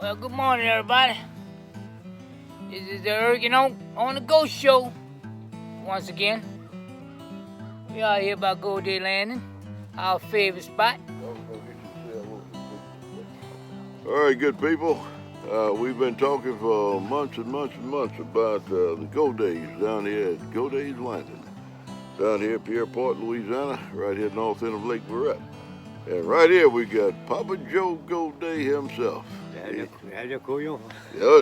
Well, good morning, everybody. This is the Erkin on the Ghost Show. Once again, we are here by Gold Day Landing, our favorite spot. All right, good people. We've been talking for months and months and months about the Go Days down here at Go Days Landing. Down here at Pierreport, Louisiana, right here north end of Lake Barrett. And right here we got Papa Joe Go Day himself. Yeah,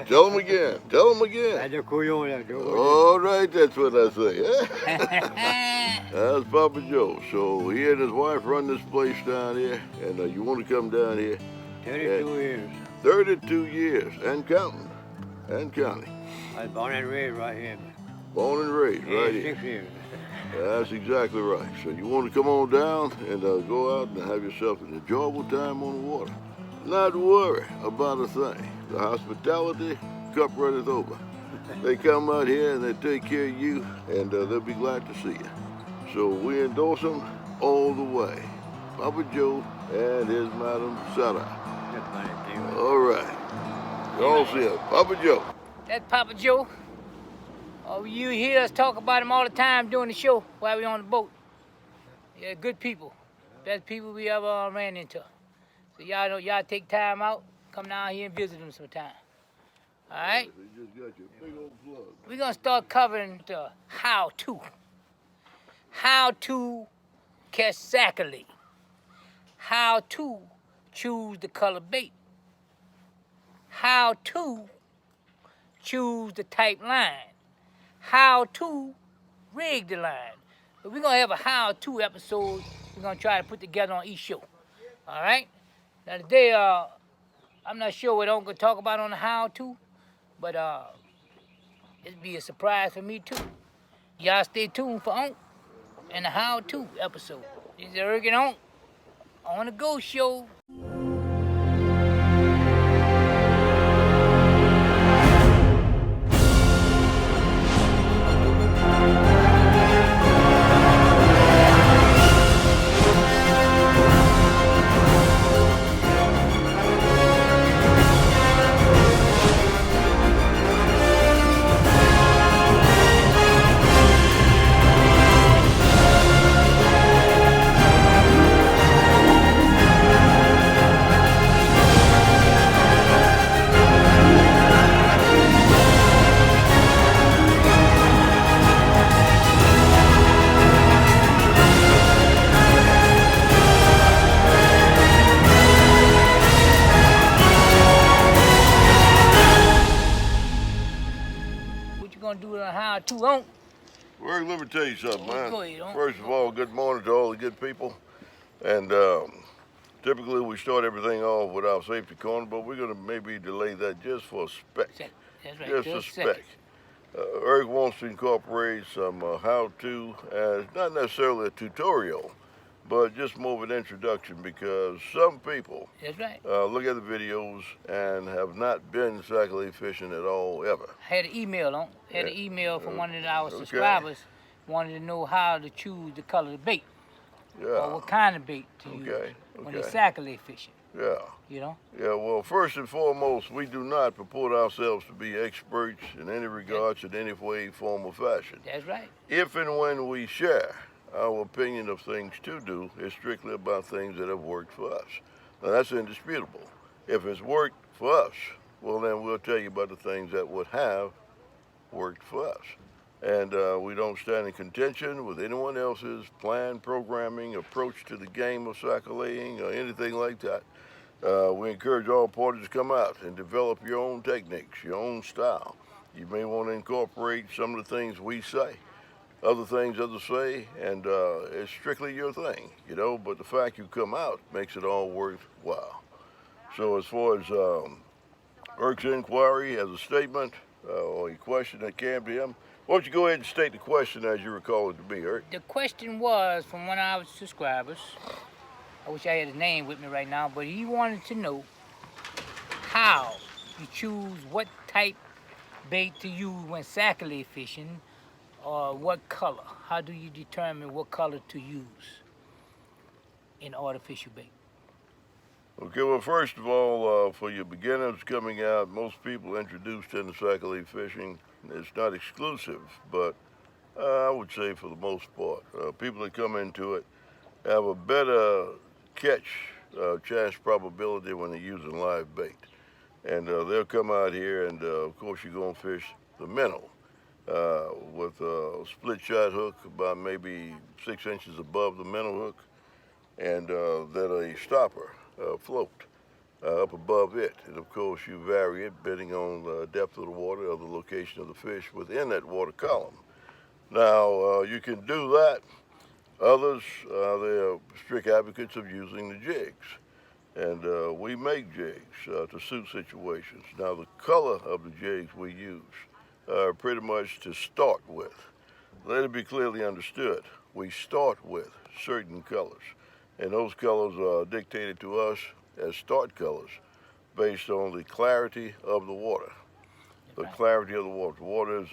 tell him again. Tell him again. All right, that's what I say. That's Papa Joe. So he and his wife run this place down here, and you want to come down here. 32 years. 32 years, and counting. And counting. I was born and raised right here. Born and raised right here. 6 years. That's exactly right. So you want to come on down and go out and have yourself an enjoyable time on the water. Not worry about a thing. The hospitality cup runneth over. They come out here and they take care of you, and they'll be glad to see you. So we endorse them all the way. Papa Joe and his Madam Sarah. All right. You all see it. Papa Joe. That's Papa Joe. Oh, you hear us talk about him all the time during the show while we on the boat. Yeah, good people. Best people we ever ran into. So y'all know, y'all take time out, come down here and visit them sometime. All right? They just got your big old plug. We're going to start covering the how-to. How to catch Sackley. How to choose the color bait. How to choose the type line. How to rig the line. But we're going to have a how-to episode we're going to try to put together on each show. All right? Now today, I'm not sure what I'm going to talk about on the how-to, but it'll be a surprise for me too. Y'all stay tuned for Onk and the how-to episode. This is Erkin on the Ghost Show. Do the how-to on. Well, let me tell you something, man. Go ahead, First of all, good morning to all the good people. And typically we start everything off with our safety corner, but we're going to maybe delay that just for a speck. That's right. Just a speck. Eric wants to incorporate some how-to, as not necessarily a tutorial, but just more of an introduction, because some people That's right. look at the videos and have not been Sackley fishing at all ever. I had an email an email from one of our subscribers wanted to know how to choose the color of the bait. Or what kind of bait to use when they're Sackley fishing. Yeah. You know? Yeah, well, first and foremost, we do not purport ourselves to be experts in any regards, in any way, form, or fashion. That's right. If and when we share our opinion of things to do, is strictly about things that have worked for us. Now, that's indisputable. If it's worked for us, well, then we'll tell you about the things that would have worked for us. And we don't stand in contention with anyone else's plan, programming, approach to the game of Sacklaying or anything like that. We encourage all parties to come out and develop your own techniques, your own style. You may want to incorporate some of the things we say, other things others say, and it's strictly your thing, you know, but the fact you come out makes it all worthwhile. So as far as Eric's inquiry as a statement or a question that came to him, why don't you go ahead and state the question as you recall it to be, Eric? The question was from one of our subscribers. I wish I had his name with me right now, but he wanted to know how you choose what type bait to use when Sackley fishing, or what color. How do you determine what color to use in artificial bait? Okay, well, first of all, for your beginners coming out, most people introduced into Sac-A-Lait fishing, it's not exclusive, but I would say for the most part, people that come into it have a better catch chance probability when they're using live bait. And they'll come out here, and of course, you're going to fish the minnow with a split shot hook about maybe 6 inches above the minnow hook, and then a stopper float up above it. And of course, you vary it depending on the depth of the water or the location of the fish within that water column. Now, you can do that. Others, they are strict advocates of using the jigs. And we make jigs to suit situations. Now, the color of the jigs we use are pretty much to start with. Let it be clearly understood. We start with certain colors. And those colors are dictated to us as start colors based on the clarity of the water. The clarity of the water. The water is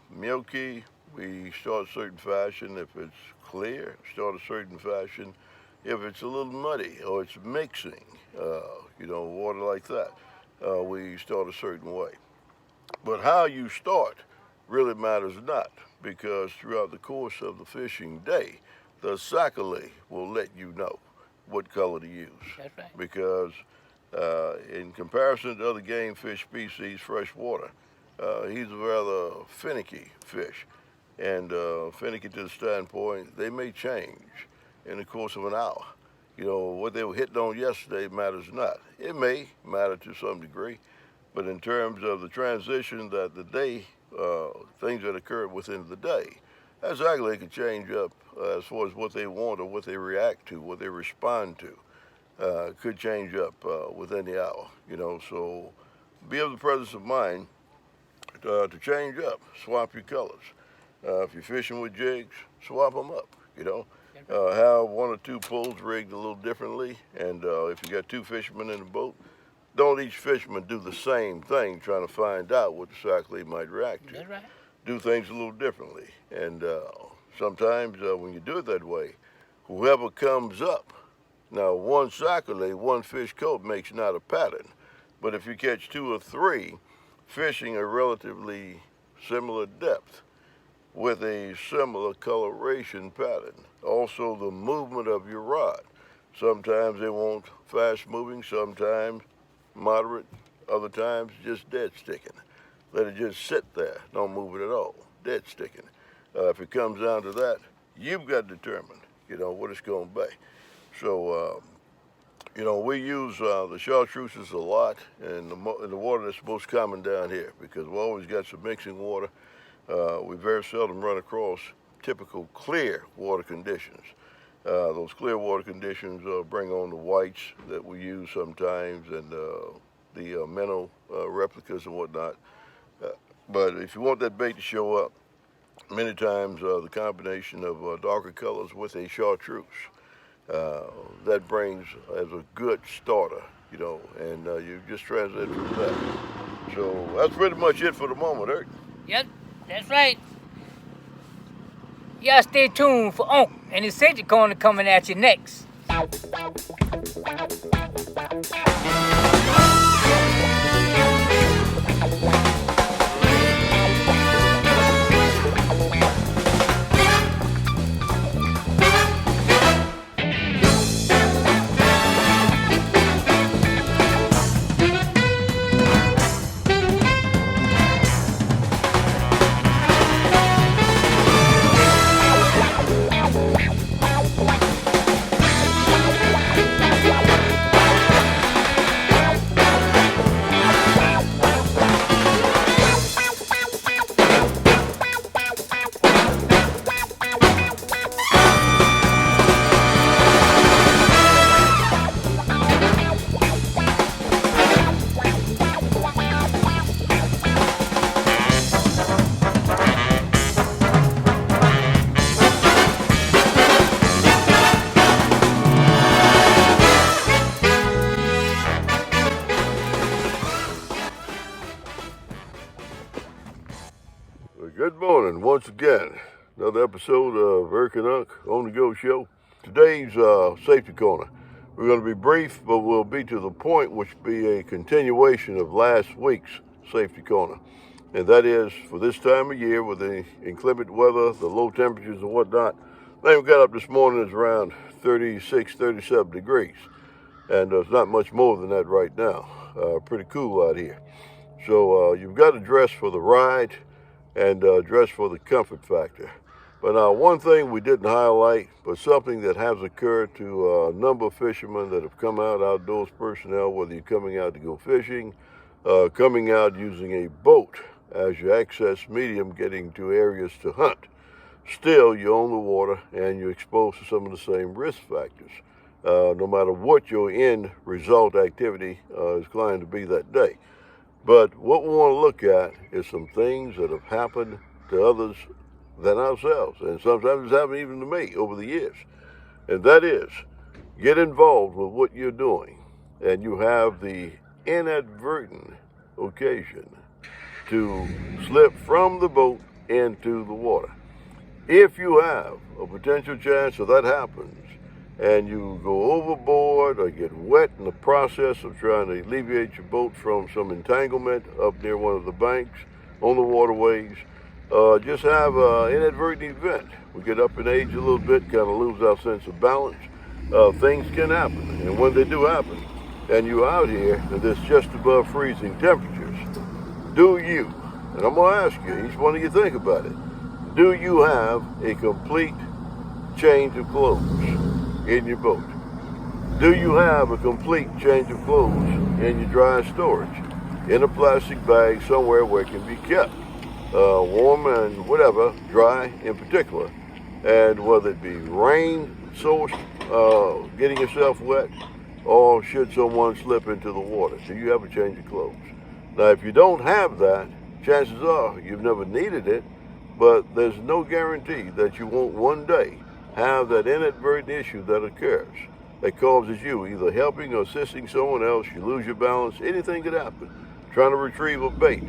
milky. We start a certain fashion. If it's clear, start a certain fashion. If it's a little muddy or it's mixing, water like that, we start a certain way. But how you start really matters not, because throughout the course of the fishing day, the Sac-A-Lait will let you know what color to use. That's right. Because in comparison to other game fish species, freshwater, he's a rather finicky fish. And finicky to the standpoint, they may change in the course of an hour. What they were hitting on yesterday matters not. It may matter to some degree, but in terms of the transition that the day, things that occur within the day, that Sac-A-Lait can change up as far as what they want or what they react to, what they respond to, could change up within the hour, so be of the presence of mind to change up, swap your colors. If you're fishing with jigs, swap them up, have one or two poles rigged a little differently, and if you got two fishermen in the boat, don't each fisherman do the same thing trying to find out what the Sac-A-Lait might react to. That's right. Do things a little differently, and sometimes when you do it that way, whoever comes up, now one Sac-A-Lait, one fish coat makes not a pattern, but if you catch two or three fishing a relatively similar depth with a similar coloration pattern, also the movement of your rod. Sometimes they want fast moving, sometimes moderate, other times just dead sticking. Let it just sit there, don't move it at all, dead sticking. If it comes down to that, you've got to determine, what it's going to be. So, we use the chartreuses a lot in the water that's most common down here, because we always got some mixing water. We very seldom run across typical clear water conditions. Those clear water conditions bring on the whites that we use sometimes, and the minnow replicas and whatnot. But if you want that bait to show up, many times the combination of darker colors with a chartreuse, that brings as a good starter, and you just translate from that. So that's pretty much it for the moment, Eric. Yep, that's right. Y'all stay tuned for Unc and his safety corner coming at you next. Good morning once again. Another episode of Eric and Unc on the Go Show. Today's safety corner. We're going to be brief, but we'll be to the point, which will be a continuation of last week's Safety Corner. And that is, for this time of year, with the inclement weather, the low temperatures and whatnot, thing we got up this morning is around 36, 37 degrees. And it's not much more than that right now. Pretty cool out here. So you've got to dress for the ride and dress for the comfort factor. But now, one thing we didn't highlight, but something that has occurred to a number of fishermen that have come out, outdoors personnel, whether you're coming out to go fishing, coming out using a boat as your access medium getting to areas to hunt. Still, you're on the water and you're exposed to some of the same risk factors, no matter what your end result activity is going to be that day. But what we want to look at is some things that have happened to others than ourselves, and sometimes it's happened even to me over the years. And that is, get involved with what you're doing, and you have the inadvertent occasion to slip from the boat into the water. If you have a potential chance of that happens, and you go overboard or get wet in the process of trying to alleviate your boat from some entanglement up near one of the banks on the waterways, just have an inadvertent event. We get up in age a little bit, kind of lose our sense of balance. Things can happen, and when they do happen, and you're out here and it's just above freezing temperatures, do you, and I'm going to ask you, each one of you think about it, do you have a complete change of clothes in your boat? Do you have a complete change of clothes in your dry storage, in a plastic bag somewhere where it can be kept? Warm and whatever, dry in particular, and whether it be rain source, getting yourself wet, or should someone slip into the water, do you have a change of clothes? Now, if you don't have that, chances are you've never needed it, but there's no guarantee that you won't one day have that inadvertent issue that occurs that causes you either helping or assisting someone else, you lose your balance, anything could happen. Trying to retrieve a bait,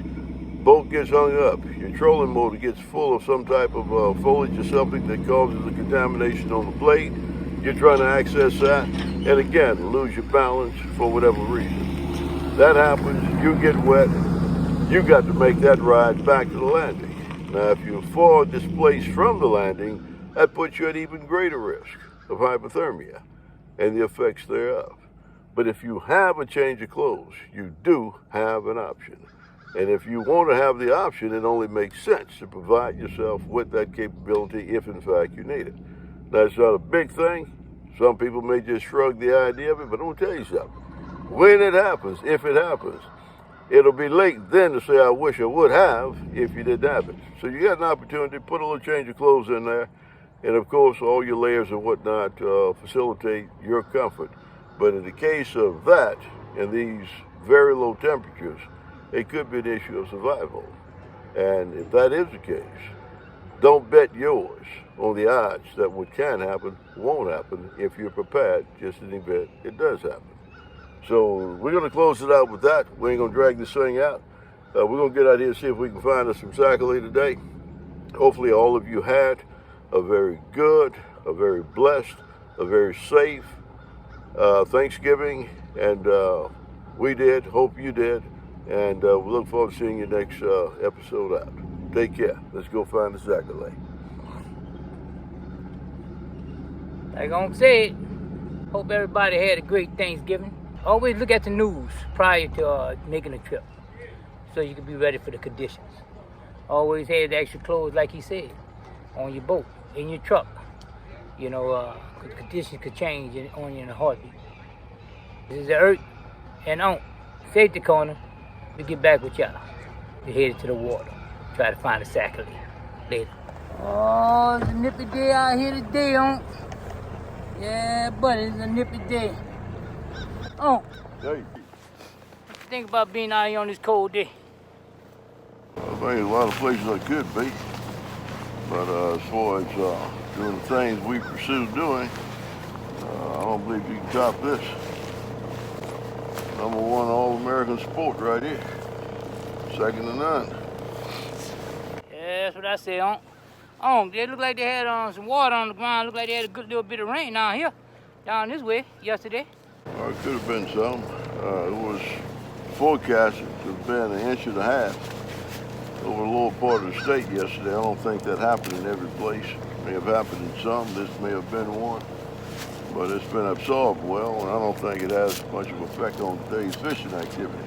boat gets hung up, your trolling motor gets full of some type of foliage or something that causes a contamination on the blade, you're trying to access that, and again, lose your balance for whatever reason. That happens, you get wet, you got to make that ride back to the landing. Now, if you fall displaced from the landing, that puts you at even greater risk of hypothermia and the effects thereof. But if you have a change of clothes, you do have an option. And if you want to have the option, it only makes sense to provide yourself with that capability if, in fact, you need it. Now, it's not a big thing. Some people may just shrug the idea of it, but I'm going to tell you something. When it happens, if it happens, it'll be late then to say, I wish I would have, if you didn't have it. So you got an opportunity, put a little change of clothes in there, and of course, all your layers and whatnot facilitate your comfort. But in the case of that, and these very low temperatures, it could be an issue of survival. And if that is the case, don't bet yours on the odds that what can happen won't happen if you're prepared, just in the event it does happen. So we're going to close it out with that. We ain't going to drag this thing out. We're going to get out here and see if we can find us some Sacalay today. Hopefully all of you had a very good, a very blessed, a very safe Thanksgiving. And we did, hope you did. And we look forward to seeing you next episode out. Take care. Let's go find the Sacalay. Like I'm saying, hope everybody had a great Thanksgiving. Always look at the news prior to making a trip so you can be ready for the conditions. Always have the extra clothes, like he said, on your boat, in your truck. You know, the conditions could change on you in a heartbeat. This is the Earth and on Safety Corner. We get back with y'all. We're headed to the water. Try to find a Sacalay later. Oh, it's a nippy day out here today, on. Yeah, buddy, it's a nippy day. Oh. Hey. What you think about being out here on this cold day? I think there's a lot of places I could be. But as far as doing the things we pursue doing, I don't believe you can top this. #1 All-American sport right here. Second to none. Yeah, that's what I say, on. They look like they had some water on the ground. Look like they had a good little bit of rain down here, down this way yesterday. Or it could have been some. It was forecasted to have been 1.5 inches over the lower part of the state yesterday. I don't think that happened in every place. It may have happened in some. This may have been one. But it's been absorbed well, and I don't think it has much of an effect on today's fishing activity,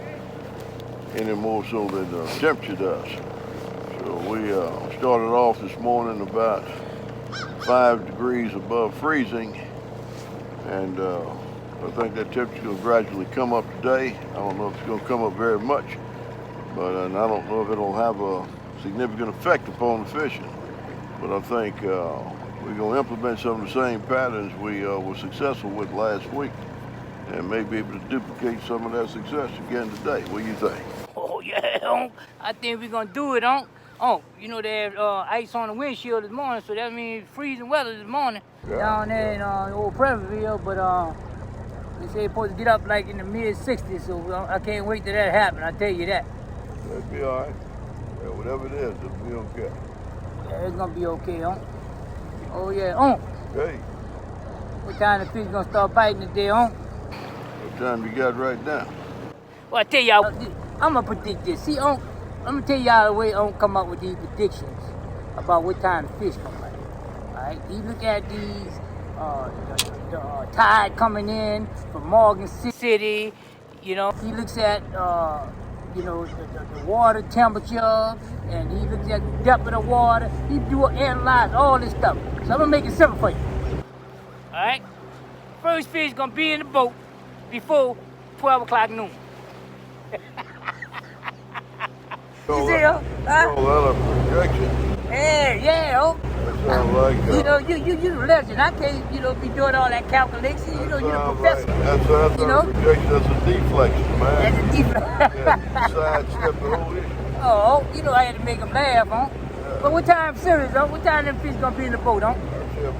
any more so than the temperature does. So we started off this morning about 5 degrees above freezing, and I think that temperature's going to gradually come up today. I don't know if it's going to come up very much, but and I don't know if it'll have a significant effect upon the fishing. But I think we're going to implement some of the same patterns we were successful with last week, and may be able to duplicate some of that success again today. What do you think? Oh, yeah, Unc. I think we're going to do it, Unc. Unc, you know they had ice on the windshield this morning, so that means freezing weather this morning down there in old Pleasantville, but they say it's supposed to get up like in the mid-60s, so I can't wait till that happens, I tell you that. That'll be all right. Yeah, whatever it is, it'll be okay. Yeah, it's going to be okay, Unc. Oh, yeah, Unc. Hey, What time the fish going to start biting today, Unc? what time you got right now? Well, I tell y'all, I'm going to predict this. See, Unc, I'm going to tell y'all the way Unc come up with these predictions about what time the fish come bite. All right? You look at these, the tide coming in from Morgan City, you know. He looks at, you know, the water temperature, and he looks at the depth of the water. He analyze all this stuff. So I'm going to make it simple for you. All right? First fish going to be in the boat before 12 o'clock noon. You see, huh? Oh, that's a projection. Yeah, oh. That sounds like You know, you the legend. I can't, you know, be doing all that calculation. You know, you're the sounds professor. That's You not know? a projection. That's a deflection, man. That's a deep. Yeah, you sidestep the whole issue. Oh, you know, I had to make him laugh, huh? But what time, serious, huh? What time them fish gonna be in the boat, huh?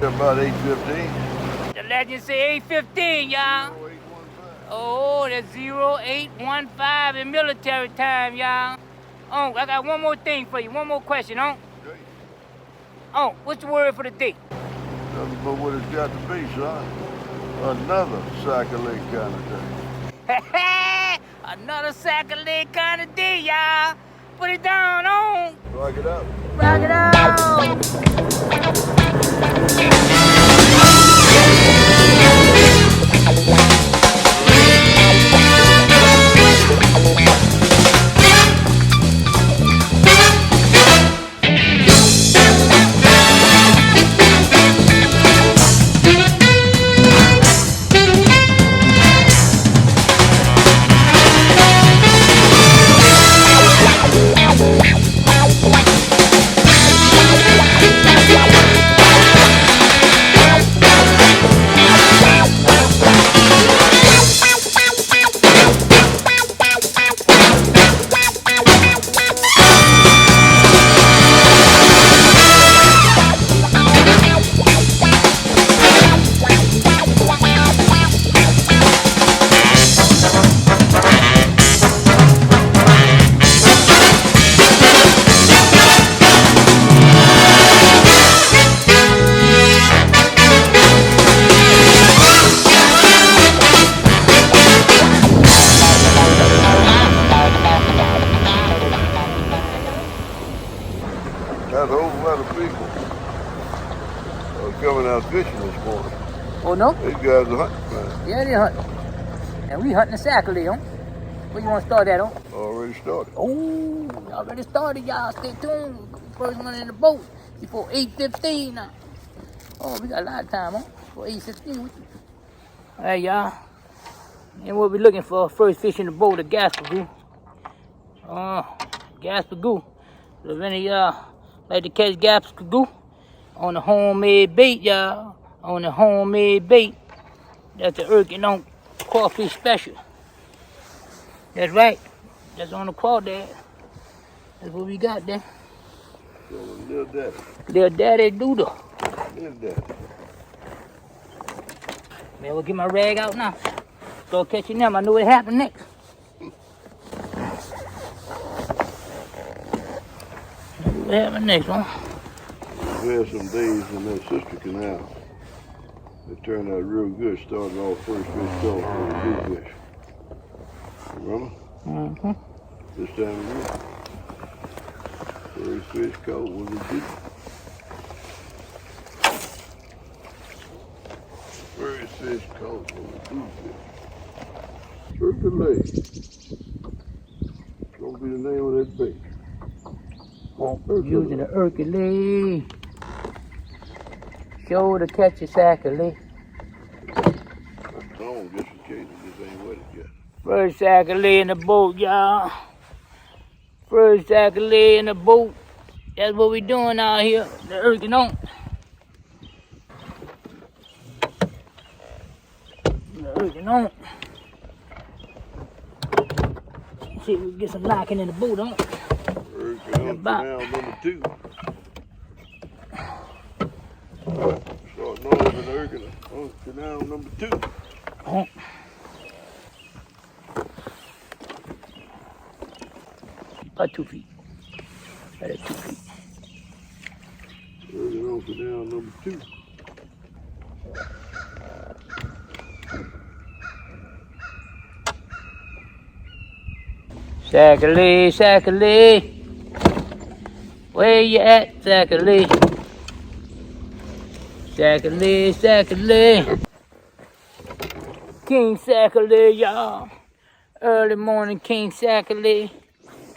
About 8:15. The legend say 8:15, y'all. Oh, that's 0815 in military time, y'all. Oh, I got one more thing for you. One more question, huh? Oh, what's the word for the day? Nothing but what it's got to be, son. Another sack of leg kind of day. Another sack of leg kind of day, y'all. Put it down on. Rock it out. Rock it out. That's a whole lot of people coming out fishing this morning. Oh, no? These guys are hunting, man. Yeah, they hunting. And we hunting the Sackley, huh? Where you want to start at, huh? Already started. Oh, already started, y'all. Stay tuned. First one in the boat before 8:15 now. Oh, we got a lot of time, huh? For 8:16. All right, y'all. And what we looking for, first fish in the boat, a Gaspagoo. Gaspagoo. So if any of y'all like to catch Gaspagoo on the homemade bait, y'all, on the homemade bait, that's the Erkin on crawfish special. That's right. That's on the crawdad. That's what we got there. So, little daddy. Little daddy doodle. Little daddy. Man, we'll get my rag out now. Start catching them. I know what happened next. What happened next, huh? We had some days in that sister canal. It turned out real good. Started off first fish caught with a bluefish. Remember? Mm-hmm. This time of year. First fish caught was a deep. First fish caught was a bluefish. Hercules. Gonna be the name of that bait. Using the Hercules. Show to catch a Sackley. Come on, just in case it just ain't wetted yet. First Sackley in the boat, y'all. First Sackley in the boat. That's what we doing out here. The Hercules on. The Hercules on. See if we can get some knocking in the boat, huh? Hercules on canal number 2. Starting off in Hercules on canal number 2. Oh. About 2 feet. Right at 2 feet. Hercules on canal number 2. Sackley, Sackley. Where you at, Sackley? Sackley, Sackley. King Sackley, y'all. Early morning King Sackley.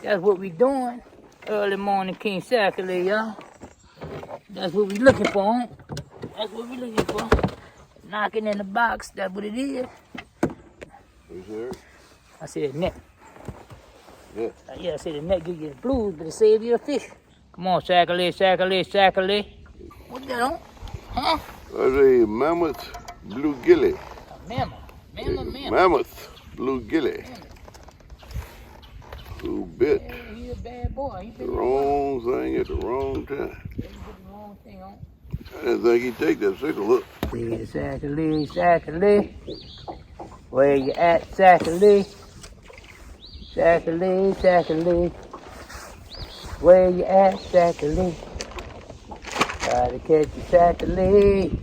That's what we doing. Early morning King Sackley, y'all. That's what we looking for, huh? That's what we looking for. Knocking in the box, that's what it is. Who's there? I said net. Yeah. Yeah, I said the net give you the blues, but it save you a fish. Come on, Sackley, Sackley, Sackley. What's that on? Huh? That's a mammoth bluegilly. A mammoth. Mammoth. Mammoth bluegilly. Who bit He a bad boy. He the been wrong thing at the wrong time. He put the wrong thing on. I didn't think he'd take that sickle hook. See Sackley, Sackley. Where you at, Sackley? Sackley, Sackley. Where you at, Sackley? Gotta catch a Sackley.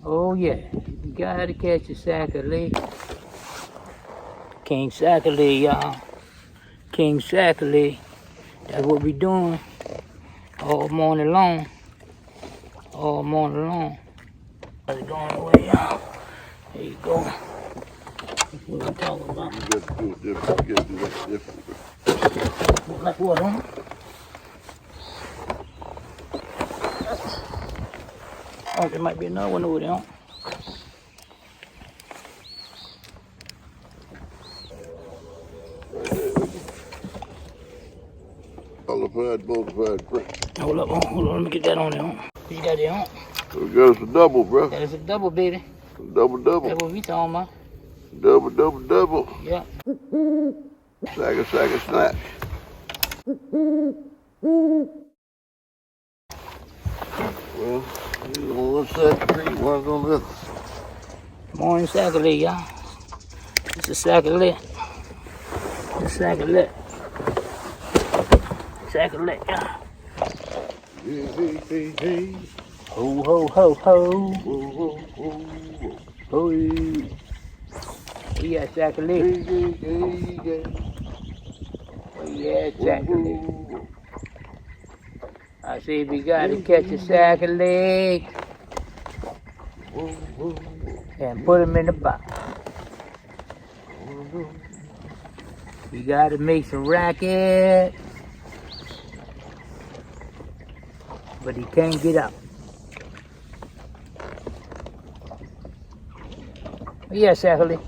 Oh yeah, you gotta catch a Sackley. King Sackley, y'all. King Sackley. That's what we doing all morning long. All morning long. How's it going away, y'all? There you go. That's what I'm talking about. You got to do it different. You got to do that different. Like what, huh? Oh, there might be another one over there, huh? Qualified, bonafide print. Hold up, let me get that on there, huh? You got there, huh? We got us a double, bro. That is a double, baby. Double, double. That's what we talking about. Double, double, double. Yeah. Sack, snatch. Well, he's on one side of the tree, one's on the other. Morning Sackley, y'all. It's a Sackley. It's a Sackley. Sackley, yeah. Hey, hey, hey, hey. Ho, ho, ho, ho. Whoa, whoa, whoa, whoa. Ho. Where you at, Sackley? Hey, hey, hey, hey. Where you at, Sackley? Whoa, whoa. I see we gotta catch a Sackley Whoa, whoa, whoa. and put him in the box. We gotta make some racket, but he can't get up. Yeah, Sackley.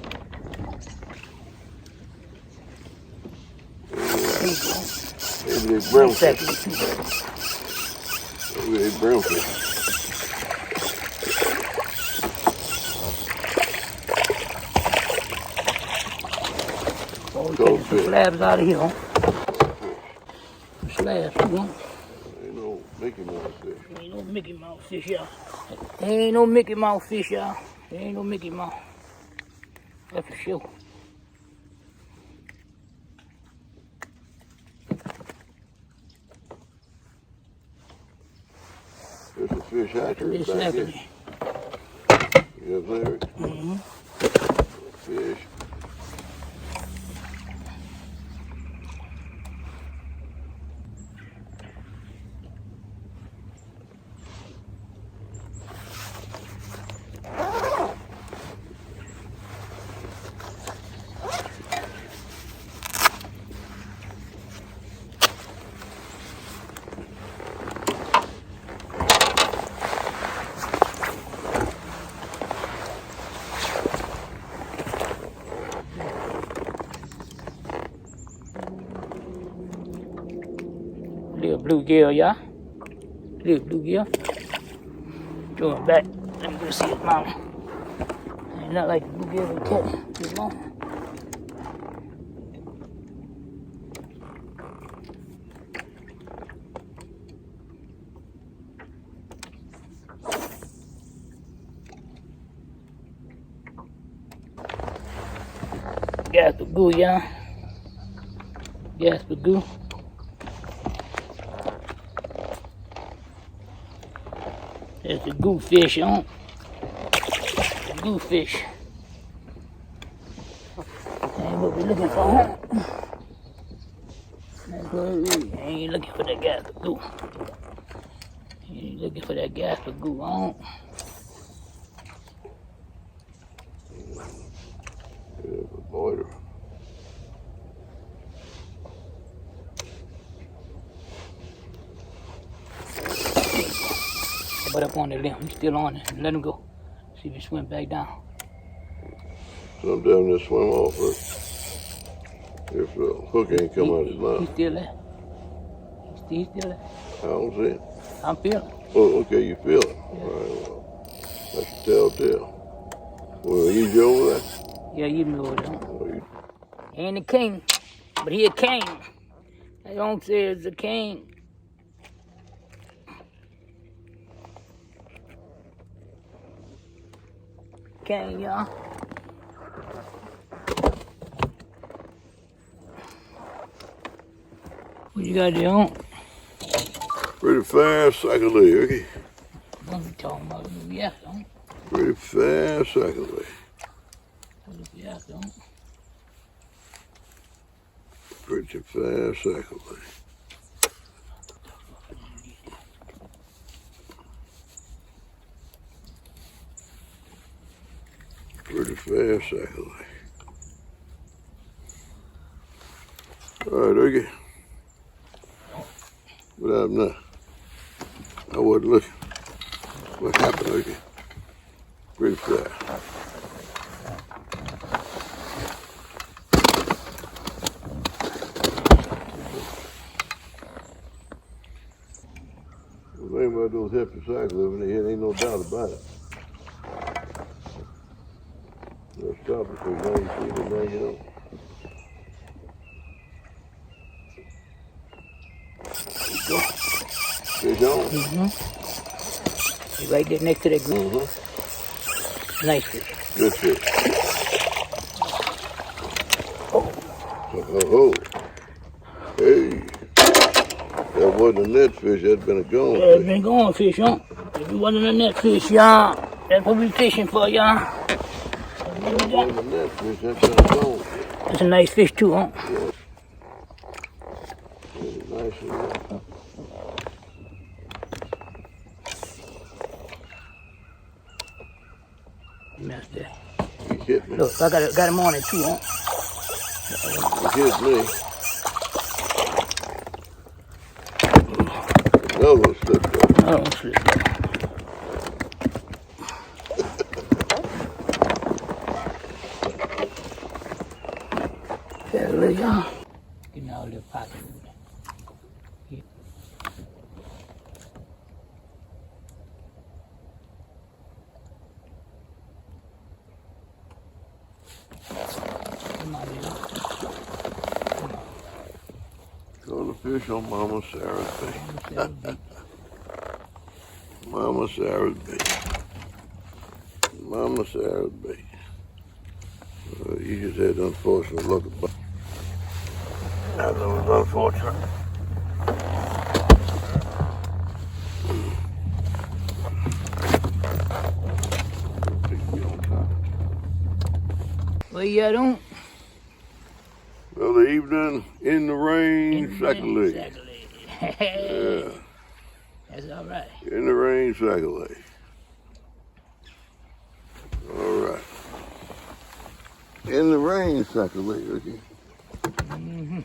Maybe they brown fish. Sackley too. Maybe they brown fish. Oh, we taking some Goldfish. slabs out of here, huh? Some slabs, you know? Ain't no Mickey Mouse fish. Ain't no Mickey Mouse fish, y'all. Ain't no Mickey Mouse fish, y'all. Ain't no Mickey Mouse. That's for sure. There's a fish hatchery This back Sackley. there. Yes, Larry? Mm-hmm. Fish. Little bluegill, y'all. Little bluegill. Throw it back. Let me go see his mama. Ain't not like the bluegill we catch too long. Gaspagoo, y'all. Gaspagoo. There's the goofish on. The goofish. Ain't what we looking for, huh? That's what we ain't looking for that gaspagoo. Ain't looking for that gaspagoo on. Yeah, the boiler. But up on the limb, he's still on it. Let him go. See if he swim back down. Sometimes they swim off if the hook ain't come out his He's mouth. still there. He's still there. I don't see it. I'm feeling. Oh, okay, you feel it. All right, well, that's a telltale. Well, he's over there? Yeah, you know it. Huh? Oh, you He ain't a king, but he a king. I don't say it's a king. King, y'all. What you got there on? pretty fast cycle there, okay? What you talking about? Yeah, don't. Pretty fast cycle there. Yeah, don't. Pretty fast cycle there. Pretty fast cycle there. All right, okay. What happened now? I wasn't looking. What happened, okay? Pretty fast. The thing about those hefty cycles over there, ain't no doubt about it. Let's stop it, because now you see it, now you don't. Fish on? Mm-hmm. Right there next to that group. Mm-hmm. Nice fish. Good fish. Oh. Hey. That wasn't a net fish, that'd been a gone Yeah, it's fish. been going fish, huh? If it wasn't a net fish, y'all, that's what we fishing for, y'all. That wasn't a net fish, that's been a gone fish. That's a nice fish too, huh? Yeah. It's nice and that. Messed it. He hit me. Look, I got him on it too, huh? He hit me. Another one slipped up. I don't slip. Got a little y'all. Give me all the pocket. Yeah. Come on, y'all. Throw the fish on Mama Sarah's bait. Mama Sarah's bait. Mama Sarah's bait. You just had the unfortunate luck about I know it's unfortunate. you don't? Another evening in the rain, secondly. Exactly. Yeah, That's all right. in the rain, secondly. All right. In the rain, secondly, Ricky. Mm-hmm.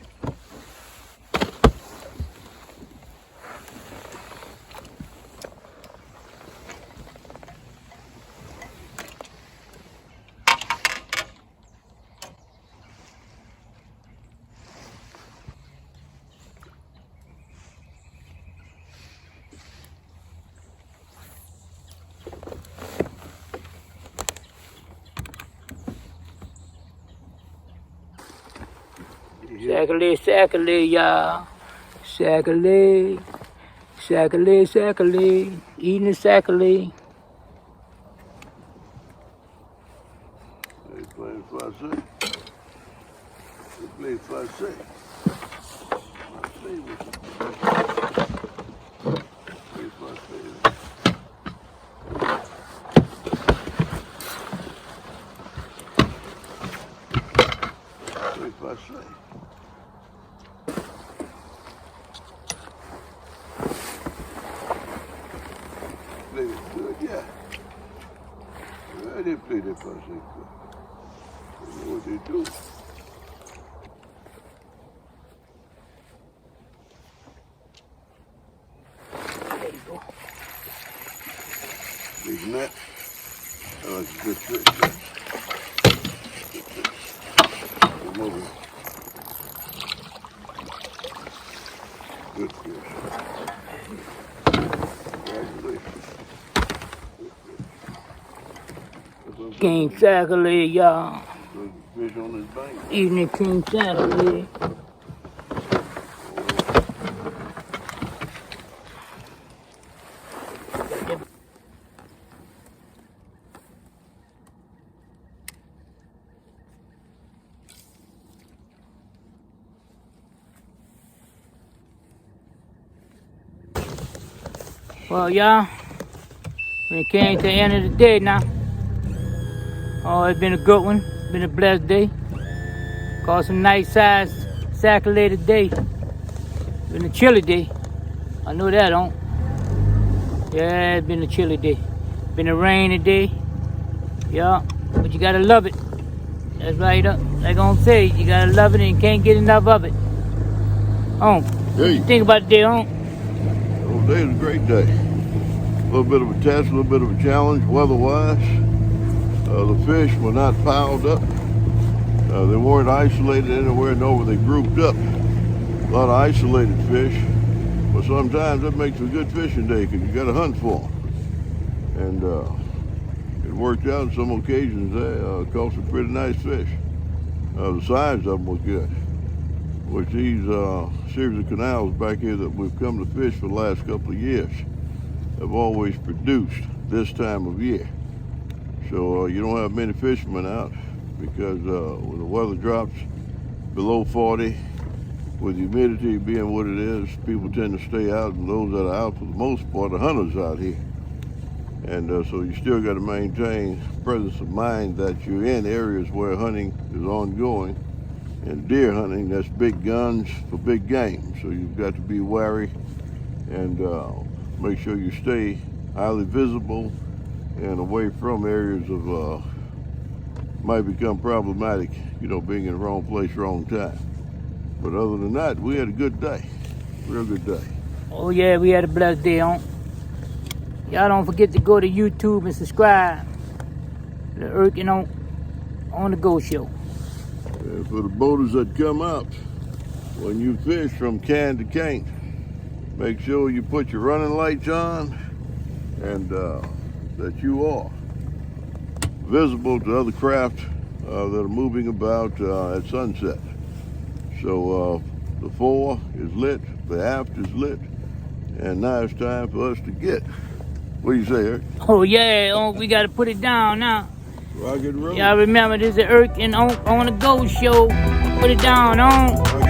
Shackly, y'all. Shackly. Eating the shackly. They playing Farsi. They play Farsi. Farsi was play Farsi. Play Farsi. Play it good, yeah. Yeah, they play that Farsi good. They know what they do. There you go. Big net. Oh, that's a good fish. Good fish. Come over. Good fish. Congratulations. Good fish. King Shackly, y'all. There's a fish on this bank. Eating the King Shackly. Well, y'all, when it came to the end of the day now, oh, it's been a good one. It's been a blessed day. Caught some nice size Shackly today. Been a chilly day. I know that, don't? Yeah, it's been a chilly day. Been a rainy day. Yeah, but you gotta love it. That's right. Like I'm say, you gotta love it and you can't get enough of it. Oh, what you think about the day, oh? Well, today was a great day. A little bit of a test, a little bit of a challenge weather-wise. The fish were not piled up. They weren't isolated anywhere nor they grouped up. A lot of isolated fish, but sometimes that makes a good fishing day because you got to hunt for them. And it worked out on some occasions. They caught some pretty nice fish. The size of them was good. Which these series of canals back here that we've come to fish for the last couple of years have always produced this time of year. So you don't have many fishermen out because when the weather drops below 40, with humidity being what it is, people tend to stay out, and those that are out for the most part are hunters out here. And so you still got to maintain presence of mind that you're in areas where hunting is ongoing. And deer hunting, that's big guns for big game. So you've got to be wary and make sure you stay highly visible and away from areas of might become problematic, you know, being in the wrong place, wrong time. But other than that, we had a good day, real good day. Oh yeah, we had a blessed day, on. Y'all don't forget to go to YouTube and subscribe to the Erkin on the Go Show. And for the boaters that come out, when you fish from can to cane, make sure you put your running lights on and that you are visible to other craft that are moving about at sunset. So the fore is lit, the aft is lit, and now it's time for us to get. What do you say, Eric? Oh yeah, we gotta put it down now. Rock and roll. Y'all remember this is Erkin on the Go Show. Put it down, on.